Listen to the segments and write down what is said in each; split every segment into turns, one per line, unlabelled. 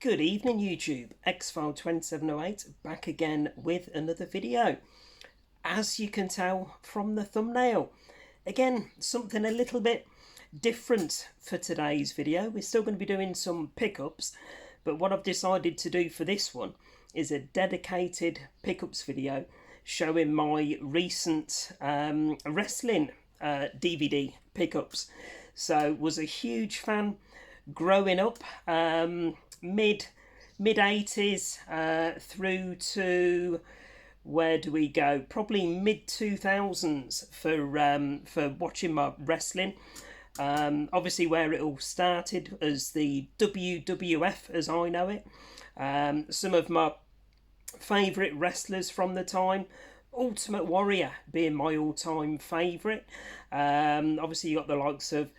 Good evening YouTube, Xfile2708 back again with another video. As you can tell from the thumbnail, again something a little bit different for today's video. We're still going to be doing some pickups, but what I've decided to do for this one is a dedicated pickups video showing my recent wrestling DVD pickups. So was a huge fan growing up, mid 80s through to, where do we go, probably mid 2000s for watching my wrestling. Obviously where it all started as the WWF as I know it. Some of my favourite wrestlers from the time, Ultimate Warrior being my all-time favourite. Obviously you got the likes of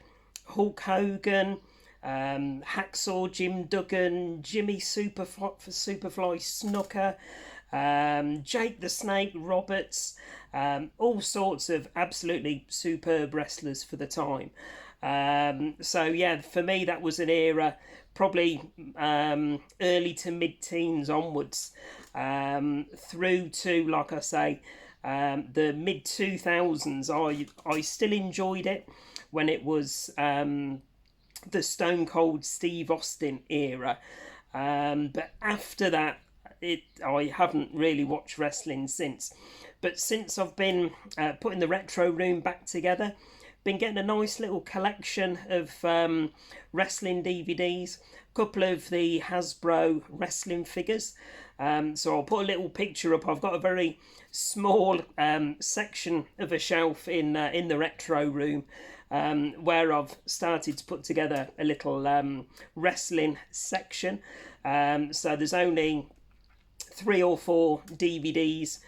Hulk Hogan, Hacksaw Jim Duggan, Jimmy Superfly Snuka, Jake the Snake Roberts, all sorts of absolutely superb wrestlers for the time. So yeah, for me that was an era probably early to mid-teens onwards, through to, like I say, the mid-2000s. I still enjoyed it when it was the Stone Cold Steve Austin era, but after that I haven't really watched wrestling since. But since I've been putting the retro room back together, been getting a nice little collection of wrestling DVDs, a couple of the Hasbro wrestling figures. So I'll put a little picture up. I've got a very small section of a shelf in the retro room, where I've started to put together a little wrestling section. So there's only 3 or 4 DVDs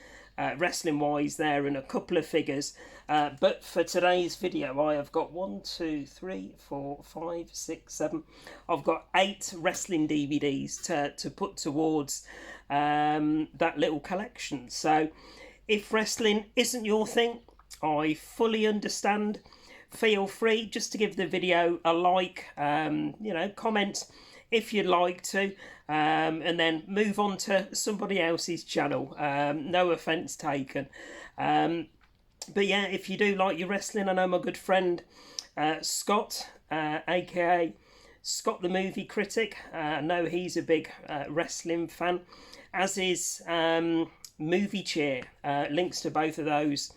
wrestling wise there, and a couple of figures. But for today's video I have got 1, 2, 3, 4, 5, 6, 7. I've got 8 wrestling DVDs to put towards that little collection. So if wrestling isn't your thing, I fully understand. Feel free just to give the video a like, comment if you'd like to, and then move on to somebody else's channel. No offence taken. But yeah, if you do like your wrestling, I know my good friend Scott, aka Scott the Movie Critic, I know he's a big wrestling fan, as is Movie Chair. Links to both of those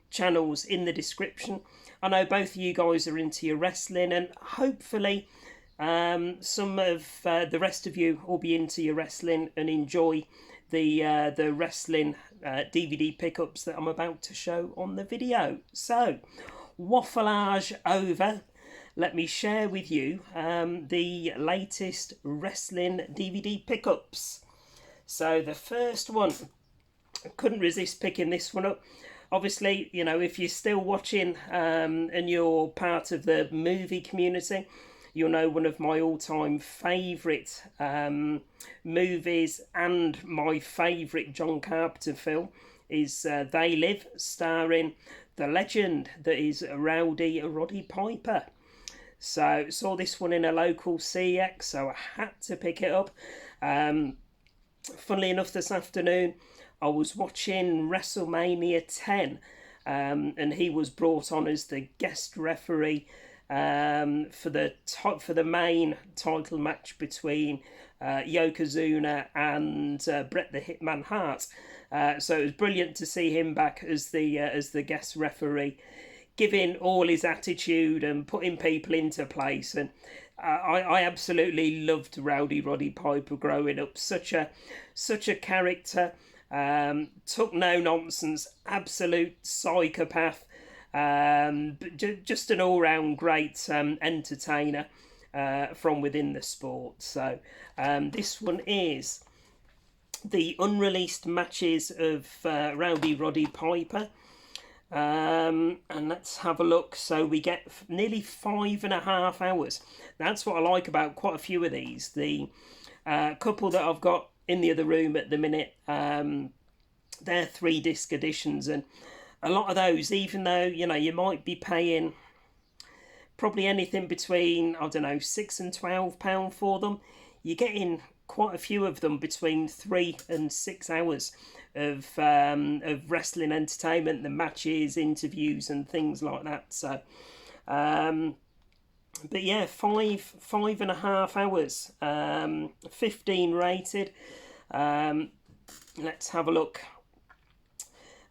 channels in the description. I know both of you guys are into your wrestling, and hopefully some of the rest of you will be into your wrestling and enjoy the wrestling DVD pickups that I'm about to show on the video. So, waffleage over, let me share with you the latest wrestling DVD pickups. So the first one, I couldn't resist picking this one up. Obviously, you know, if you're still watching and you're part of the movie community, you'll know one of my all-time favourite movies and my favourite John Carpenter film is They Live, starring the legend that is Rowdy Roddy Piper. So saw this one in a local CX, so I had to pick it up. Funnily enough, this afternoon I was watching WrestleMania 10, and he was brought on as the guest referee for the main title match between Yokozuna and Bret the Hitman Hart. So it was brilliant to see him back as the guest referee, giving all his attitude and putting people into place. And I absolutely loved Rowdy Roddy Piper growing up. Such a character. Took no nonsense, absolute psychopath, but just an all-round great entertainer from within the sport. So this one is the unreleased matches of Rowdy Roddy Piper, and let's have a look. So we get nearly 5.5 hours. That's what I like about quite a few of these. The couple that I've got in the other room at the minute, they're 3-disc editions, and a lot of those, even though, you know, you might be paying probably anything between, I don't know, £6 and £12 for them, you're getting quite a few of them between 3 and 6 hours of wrestling entertainment, the matches, interviews, and things like that. So, but yeah, 5.5 hours, 15 rated. Let's have a look.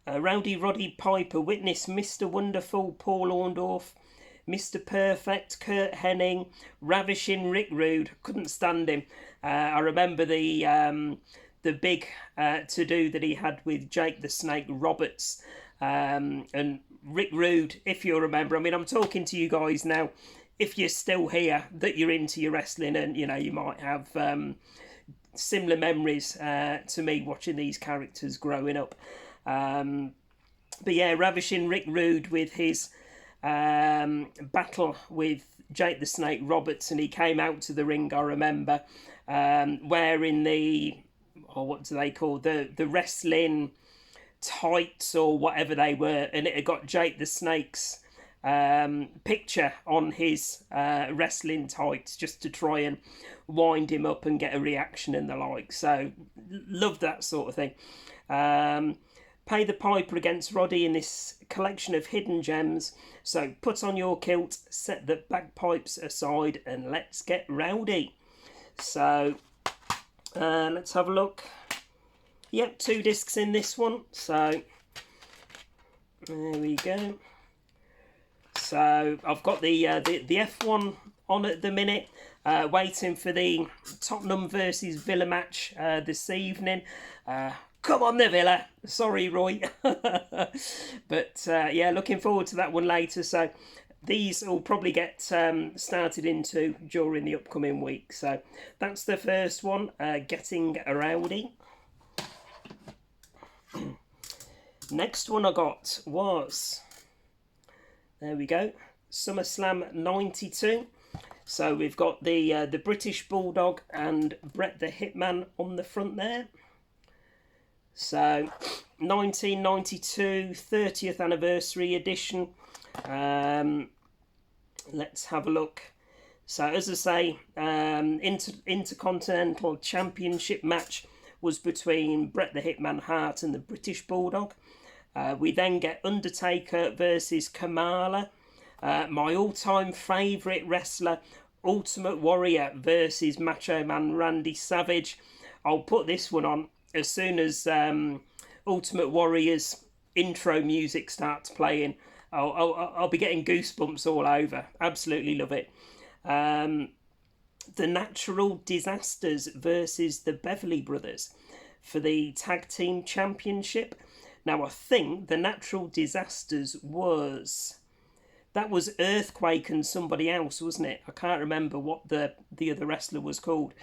Rowdy Roddy Piper witnessed Mr. Wonderful Paul Orndorff, Mr. Perfect Kurt Hennig, ravishing Rick Rude. Couldn't stand him. I remember the big to-do that he had with Jake the Snake Roberts, and Rick Rude, if you remember. I mean, I'm talking to you guys now, if you're still here, that you're into your wrestling, and you know, you might have similar memories to me watching these characters growing up. But yeah, ravishing Rick Rude with his battle with Jake the Snake Roberts, and he came out to the ring, I remember, wearing the, what do they call, the wrestling tights or whatever they were, and it had got Jake the Snake's picture on his wrestling tights, just to try and wind him up and get a reaction and the like. So loved that sort of thing. Pay the Piper against Roddy in this collection of hidden gems. So put on your kilt, set the bagpipes aside, and let's get rowdy. So let's have a look. Yep, 2 discs in this one. So there we go. So I've got the F1 on at the minute, waiting for the Tottenham versus Villa match this evening. Come on, the Villa. Sorry, Roy. But yeah, looking forward to that one later. So these will probably get started into during the upcoming week. So that's the first one, Getting Rowdy. Next one I got was, there we go, SummerSlam 92. So we've got the British Bulldog and Bret the Hitman on the front there. So 1992 30th anniversary edition. Let's have a look. So as I say, Intercontinental Championship match was between Bret the Hitman Hart and the British Bulldog. We then get Undertaker versus Kamala. My all-time favourite wrestler, Ultimate Warrior versus Macho Man Randy Savage. I'll put this one on as soon as Ultimate Warrior's intro music starts playing. I'll be getting goosebumps all over. Absolutely love it. The Natural Disasters versus the Beverly Brothers for the Tag Team Championship. Now, I think the Natural Disasters was Earthquake and somebody else, wasn't it? I can't remember what the other wrestler was called.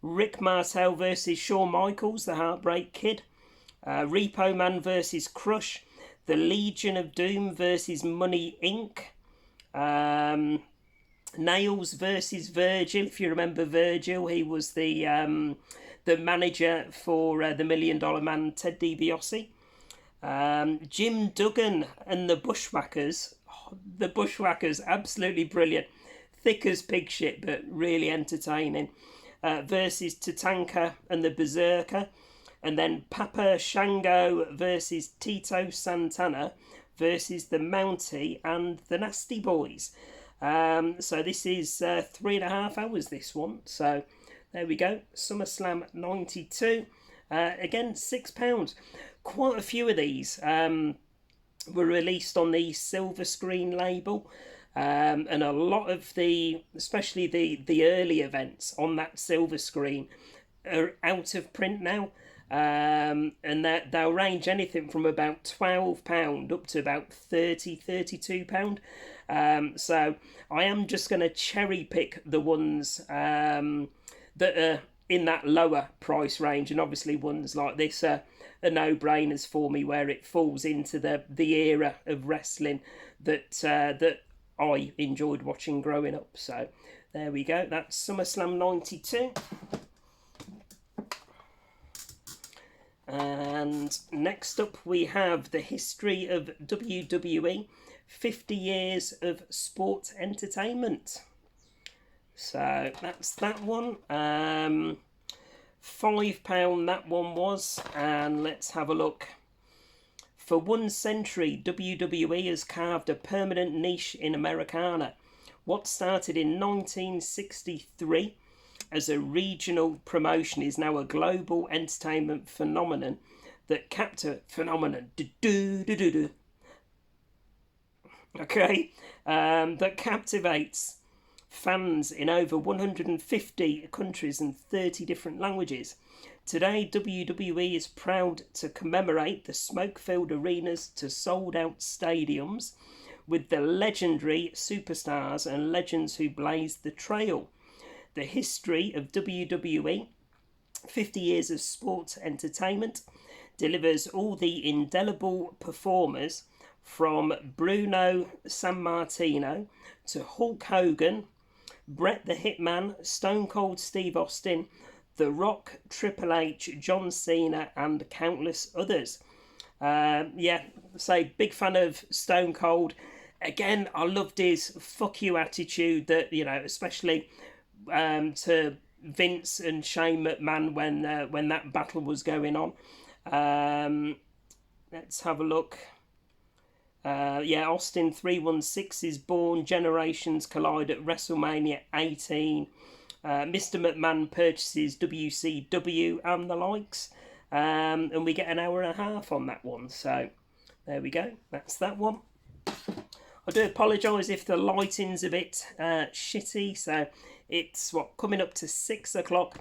Rick Martel versus Shawn Michaels, the Heartbreak Kid. Repo Man versus Crush. The Legion of Doom versus Money Inc. Nails versus Virgil. If you remember Virgil, he was the manager for the $1 Million Man, Ted DiBiase. Jim Duggan and the Bushwhackers. Oh, the Bushwhackers, absolutely brilliant. Thick as pig shit, but really entertaining. Versus Tatanka and the Berserker. And then Papa Shango versus Tito Santana versus the Mountie and the Nasty Boys. So this is 3.5 hours, this one. So there we go. SummerSlam 92. Again, £6. Quite a few of these were released on the silver screen label. And a lot of especially the early events on that silver screen are out of print now. And they'll range anything from about £12 up to about £32. So I am just going to cherry pick the ones that are in that lower price range, and obviously ones like this are no-brainers for me, where it falls into the era of wrestling that I enjoyed watching growing up. So there we go. That's SummerSlam 92. And next up we have the history of WWE, 50 years of sport entertainment. So that's that one. £5 that one was. And let's have a look. For 1 century, WWE has carved a permanent niche in Americana. What started in 1963 as a regional promotion is now a global entertainment phenomenon that that captivates fans in over 150 countries and 30 different languages. Today, WWE is proud to commemorate the smoke-filled arenas to sold-out stadiums with the legendary superstars and legends who blazed the trail. The history of WWE, 50 years of sports entertainment, delivers all the indelible performers from Bruno Sammartino to Hulk Hogan, Bret the Hitman, Stone Cold Steve Austin, The Rock, Triple H, John Cena, and countless others. Big fan of Stone Cold. Again, I loved his fuck you attitude that, especially to Vince and Shane McMahon when that battle was going on. Let's have a look. Austin 316 is born. Generations collide at WrestleMania 18. Mr. McMahon purchases WCW and the likes. And we get an hour and a half on that one. So there we go. That's that one. I do apologise if the lighting's a bit shitty. So it's coming up to 6 o'clock.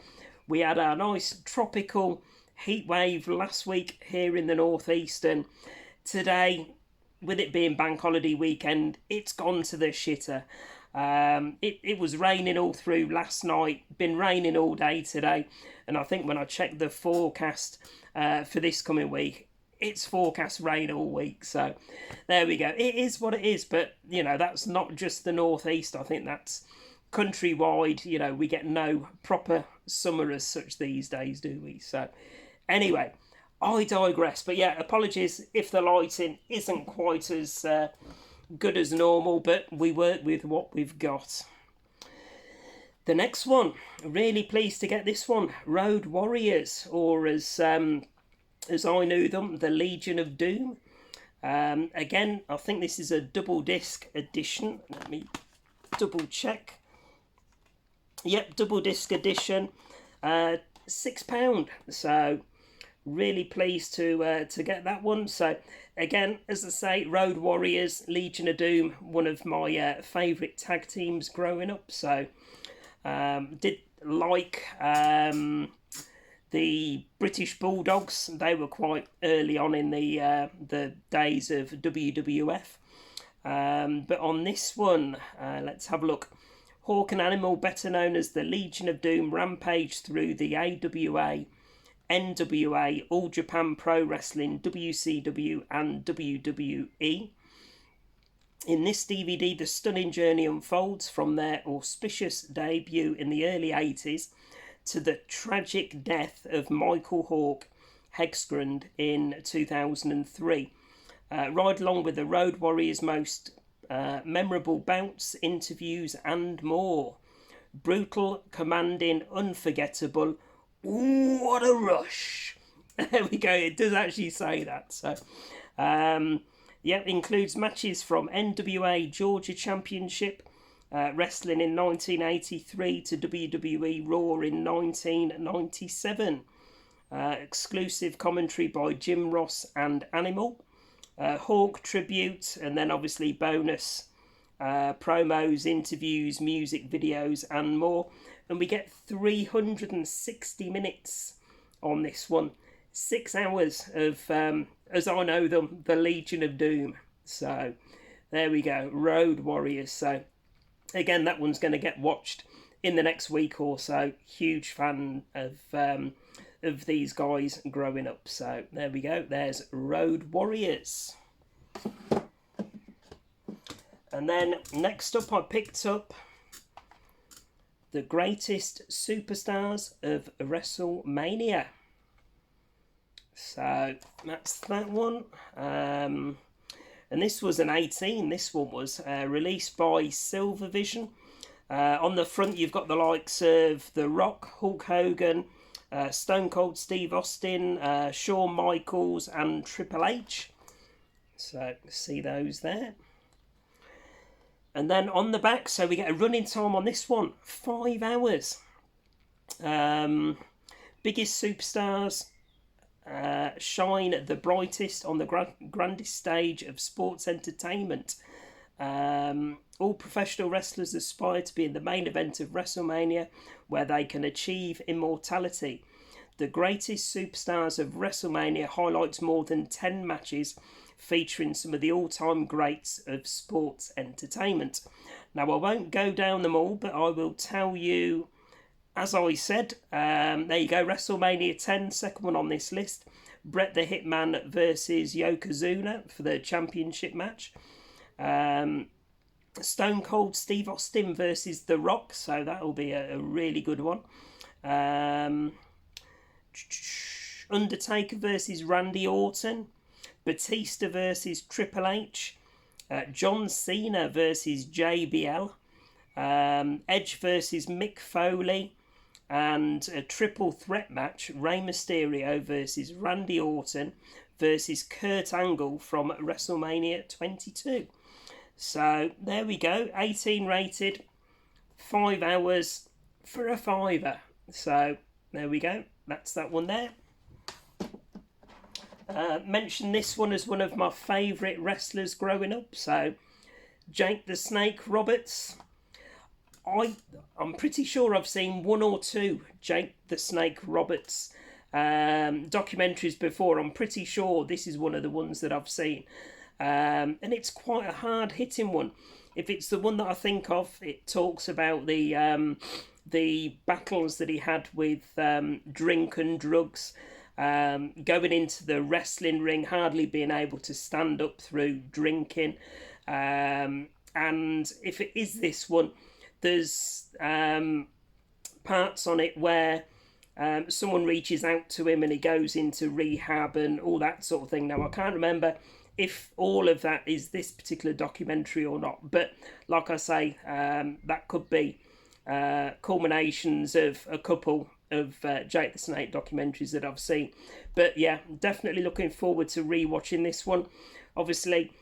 We had our nice tropical heat wave last week here in the northeast, and today, with it being bank holiday weekend, it's gone to the shitter. It was raining all through last night, been raining all day today, and I think when I checked the forecast for this coming week, it's forecast rain all week. So there we go. It is what it is, but that's not just the northeast. I think that's countrywide. We get no proper summer as such these days, do we? So anyway, I digress. But yeah, apologies if the lighting isn't quite as good as normal, but we work with what we've got. The next one, really pleased to get this one. Road Warriors, or as I knew them, the Legion of Doom. Again, I think this is a double disc edition. Let me double check. Yep, double disc edition. £6. So really pleased to get that one. So again, as I say, Road Warriors, Legion of Doom, one of my favourite tag teams growing up. So did like the British Bulldogs. They were quite early on in the days of WWF. But on this one, let's have a look. Hawk and Animal, better known as the Legion of Doom, rampage through the AWA, NWA, All Japan Pro Wrestling, WCW and WWE. In this DVD, the stunning journey unfolds from their auspicious debut in the early 80s to the tragic death of Michael Hawk Hegstrand in 2003. Ride along with the Road Warriors' most memorable bouts, interviews and more. Brutal, commanding, unforgettable. Ooh, what a rush. There we go, it does actually say that. So includes matches from NWA Georgia Championship Wrestling in 1983 to WWE Raw in 1997. Exclusive commentary by Jim Ross and Animal. Hawk tribute, and then obviously bonus promos, interviews, music videos and more. And we get 360 minutes on this one. 6 hours of, as I know them, the Legion of Doom. So there we go, Road Warriors. So again, that one's going to get watched in the next week or so. Huge fan of these guys growing up. So there we go, there's Road Warriors. And then next up, I picked up the Greatest Superstars of WrestleMania. So that's that one. And this was an 18. This one was released by Silvervision. On the front, you've got the likes of The Rock, Hulk Hogan, Stone Cold Steve Austin, Shawn Michaels, and Triple H. So, see those there. And then on the back, so we get a running time on this one, 5 hours. Biggest superstars shine the brightest on the grandest stage of sports entertainment. All professional wrestlers aspire to be in the main event of WrestleMania, where they can achieve immortality. The greatest superstars of WrestleMania highlights more than 10 matches featuring some of the all-time greats of sports entertainment. Now, I won't go down them all, but I will tell you, as I said, there you go, WrestleMania 10, second one on this list. Bret the Hitman versus Yokozuna for the championship match. Stone Cold Steve Austin versus The Rock, so that'll be a really good one. Undertaker versus Randy Orton. Batista versus Triple H. John Cena versus JBL. Edge versus Mick Foley. And a triple threat match, Rey Mysterio versus Randy Orton versus Kurt Angle from WrestleMania 22. So there we go, 18 rated, 5 hours for a fiver. So there we go, that's that one there. Mentioned this one as one of my favourite wrestlers growing up. So Jake the Snake Roberts. I'm pretty sure I've seen 1 or 2 Jake the Snake Roberts documentaries before. I'm pretty sure this is one of the ones that I've seen. And it's quite a hard-hitting one. If it's the one that I think of, it talks about the battles that he had with drink and drugs, going into the wrestling ring, hardly being able to stand up through drinking. And if it is this one, there's parts on it where someone reaches out to him and he goes into rehab and all that sort of thing. Now, I can't remember if all of that is this particular documentary or not, but like I say, that could be culminations of a couple of Jake the Snake documentaries that I've seen. But yeah, definitely looking forward to rewatching this one. Obviously,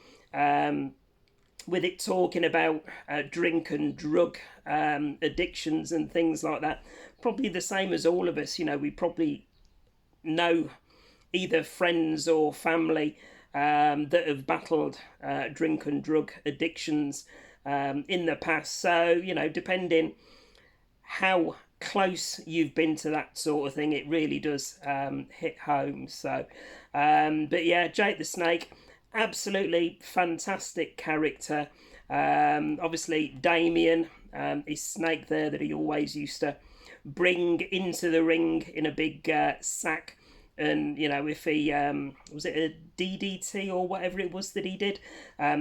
with it talking about drink and drug addictions and things like that, probably the same as all of us. You know, we probably know either friends or family that have battled drink and drug addictions in the past. So, you know, depending how close you've been to that sort of thing, it really does hit home. So, but yeah, Jake the Snake, absolutely fantastic character. Obviously, Damien, his snake there that he always used to bring into the ring in a big sack. And, you know, if he, was it a DDT or whatever it was that he did?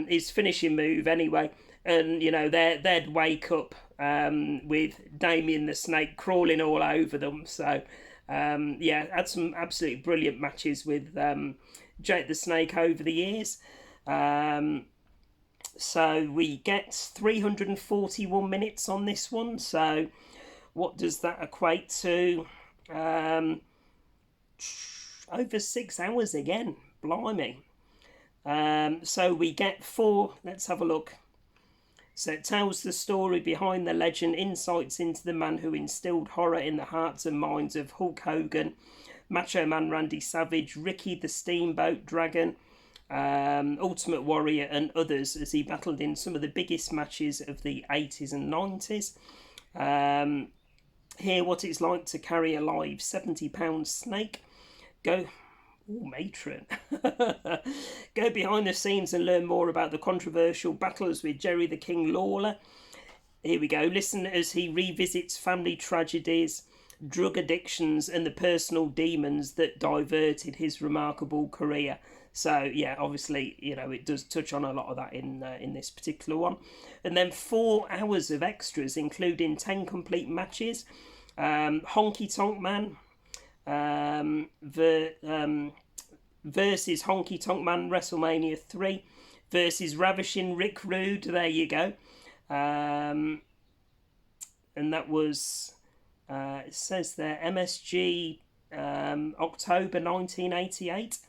His finishing move anyway. And, you know, they'd wake up with Damien the Snake crawling all over them. So, yeah, had some absolutely brilliant matches with Jake the Snake over the years. So we get 341 minutes on this one. So what does that equate to? Over 6 hours again, blimey. So we get 4, let's have a look. So it tells the story behind the legend, insights into the man who instilled horror in the hearts and minds of Hulk Hogan, Macho Man Randy Savage, Ricky the Steamboat Dragon, Ultimate Warrior and others as he battled in some of the biggest matches of the 80s and 90s. Hear what it's like to carry a live 70-pound snake. Go, matron. Go behind the scenes and learn more about the controversial battles with Jerry the King Lawler. Here we go. Listen as he revisits family tragedies, drug addictions and the personal demons that diverted his remarkable career. So yeah, obviously, you know, it does touch on a lot of that in this particular one. And then 4 hours of extras, including 10 complete matches. Honky Tonk Man versus Honky Tonk Man WrestleMania 3 versus Ravishing Rick Rude. There you go. and that was, it says there, MSG, October 1988,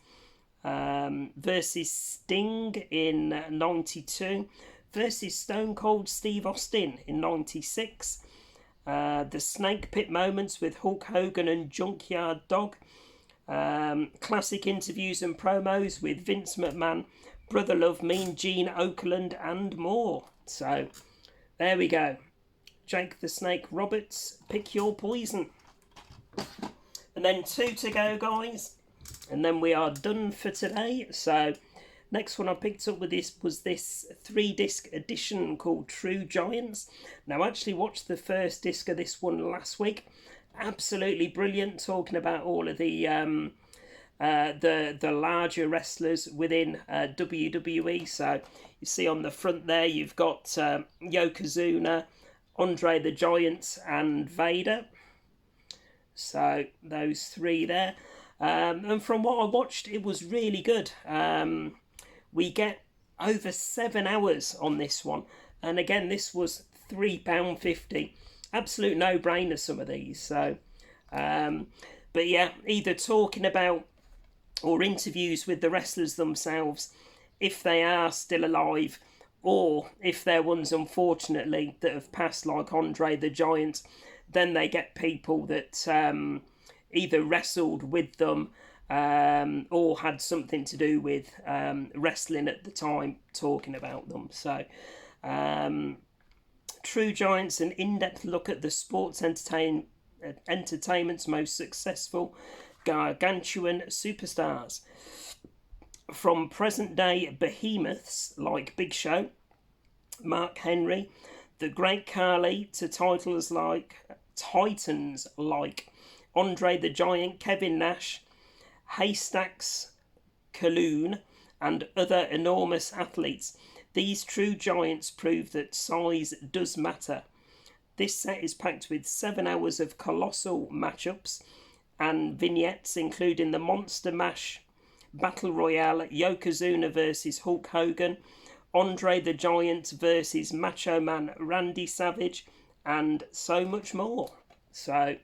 versus Sting in 92, versus Stone Cold Steve Austin in 96, the Snake Pit moments with Hulk Hogan and Junkyard Dog, classic interviews and promos with Vince McMahon, Brother Love, Mean Gene Okerlund, and more. So there we go. Jake the Snake Roberts, pick your poison. And then 2 to go, guys, and then we are done for today. So next one I picked up with this was this 3-disc edition called True Giants. Now, I actually watched the first disc of this one last week. Absolutely brilliant, talking about all of the larger wrestlers within WWE. So you see on the front there, you've got Yokozuna, Andre the Giant, and Vader. So those 3 there. And from what I watched, it was really good. We get over 7 hours on this one. And again, this was £3.50. Absolute no-brainer, some of these. So, but yeah, either talking about or interviews with the wrestlers themselves, if they are still alive, or if they're ones, unfortunately, that have passed, like Andre the Giant, then they get people that either wrestled with them or had something to do with wrestling at the time, talking about them. So, True Giants, an in-depth look at the sports entertainment's most successful gargantuan superstars. From present-day behemoths like Big Show, Mark Henry, the Great Khali, to titans like Andre the Giant, Kevin Nash, Haystacks, Kaloon, and other enormous athletes. These true giants prove that size does matter. This set is packed with 7 hours of colossal matchups and vignettes, including the Monster Mash Battle Royale, Yokozuna versus Hulk Hogan, Andre the Giant versus Macho Man Randy Savage, and so much more. So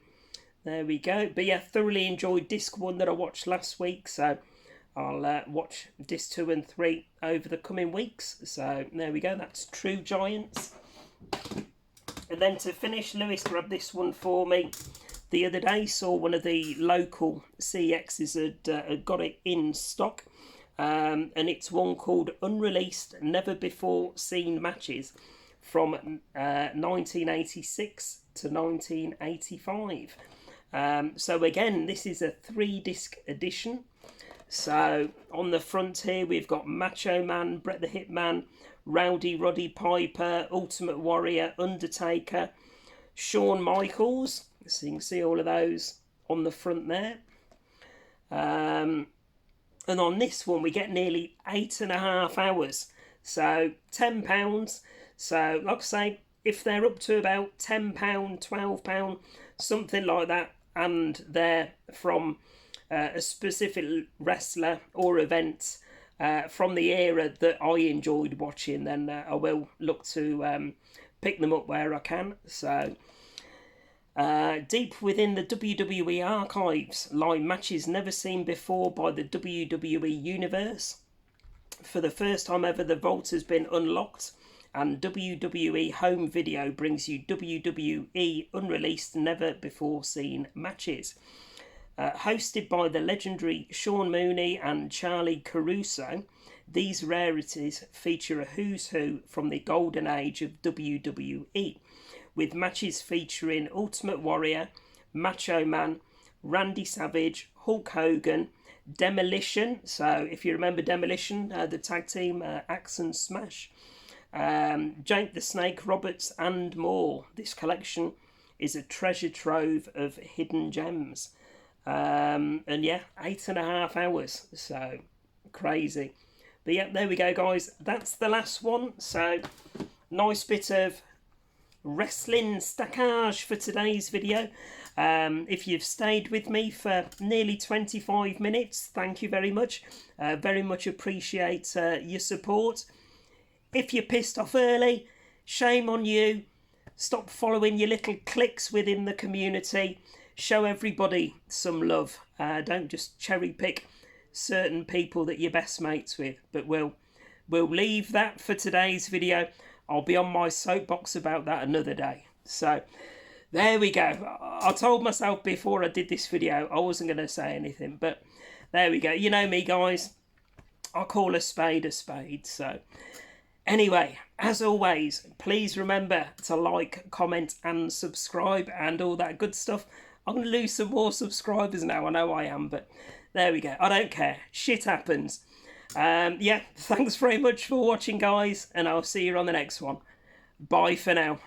there we go. But yeah, thoroughly enjoyed disc 1 that I watched last week, so I'll watch disc 2 and 3 over the coming weeks. So there we go, that's True Giants. And then to finish, Lewis grabbed this one for me the other day. Saw one of the local CXs had got it in stock, and it's one called Unreleased Never Before Seen Matches from 1986 to 1985. So again, this is a 3-disc edition. So on the front here, we've got Macho Man, Bret the Hitman, Rowdy Roddy Piper, Ultimate Warrior, Undertaker, Shawn Michaels. So you can see all of those on the front there. And on this one, we get nearly 8.5 hours. So £10. So like I say, if they're up to about £10, £12, something like that, and they're from a specific wrestler or event from the era that I enjoyed watching, then I will look to pick them up where I can. So deep within the WWE archives lie matches never seen before by the WWE Universe. For the first time ever, the vault has been unlocked, and WWE Home Video brings you WWE Unreleased Never Before Seen Matches. Hosted by the legendary Sean Mooney and Charlie Caruso, these rarities feature a who's who from the golden age of WWE, with matches featuring Ultimate Warrior, Macho Man, Randy Savage, Hulk Hogan, Demolition, so if you remember Demolition, the tag team Axe and Smash, Jake the Snake Roberts, and more. This collection is a treasure trove of hidden gems. And yeah, 8.5 hours, so crazy. But yeah, there we go, guys, that's the last one. So nice bit of wrestling stackage for today's video. If you've stayed with me for nearly 25 minutes, thank you very much. Very much appreciate your support. If you're pissed off early, shame on you. Stop following your little cliques within the community. Show everybody some love. Don't just cherry pick certain people that you're best mates with. But we'll leave that for today's video. I'll be on my soapbox about that another day. So there we go. I told myself before I did this video I wasn't going to say anything, but there we go. You know me, guys. I call a spade a spade. So anyway, as always, please remember to like, comment and subscribe and all that good stuff. I'm going to lose some more subscribers now. I know I am, but there we go. I don't care. Shit happens. Yeah, thanks very much for watching, guys, and I'll see you on the next one. Bye for now.